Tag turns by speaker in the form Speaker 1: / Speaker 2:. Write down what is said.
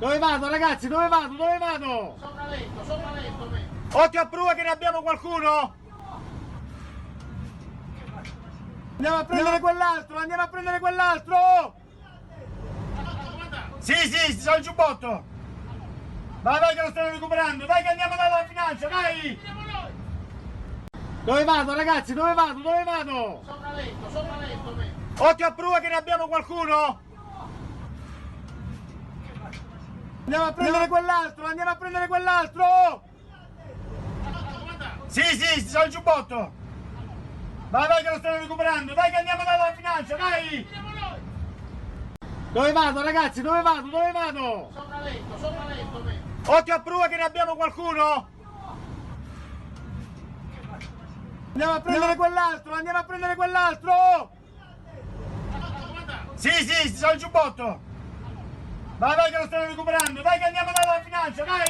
Speaker 1: Dove vado ragazzi? Dove vado? Dove vado?
Speaker 2: Sopra letto me.
Speaker 1: Occhio a prua che ne abbiamo qualcuno? Andiamo a prendere quell'altro, andiamo a prendere quell'altro! Sì, sono il giubbotto! Vai che lo stanno recuperando, dai che andiamo dalla finanza, dai! Dove vado ragazzi? Dove vado? Dove vado?
Speaker 2: Sopra letto me.
Speaker 1: Occhio a prua che ne abbiamo qualcuno? Andiamo a prendere quell'altro, andiamo a prendere quell'altro! Sì, sono il giubbotto! Vai che lo stanno recuperando, dai che andiamo dalla finanza, dai! Dove vado ragazzi? Dove vado? Dove vado?
Speaker 2: Sopra letto me.
Speaker 1: Occhio a prua che ne abbiamo qualcuno? Andiamo a prendere quell'altro, andiamo a prendere quell'altro! Sì, sono il giubbotto! Vai che lo stanno recuperando, dai che andiamo dalla finanza, dai!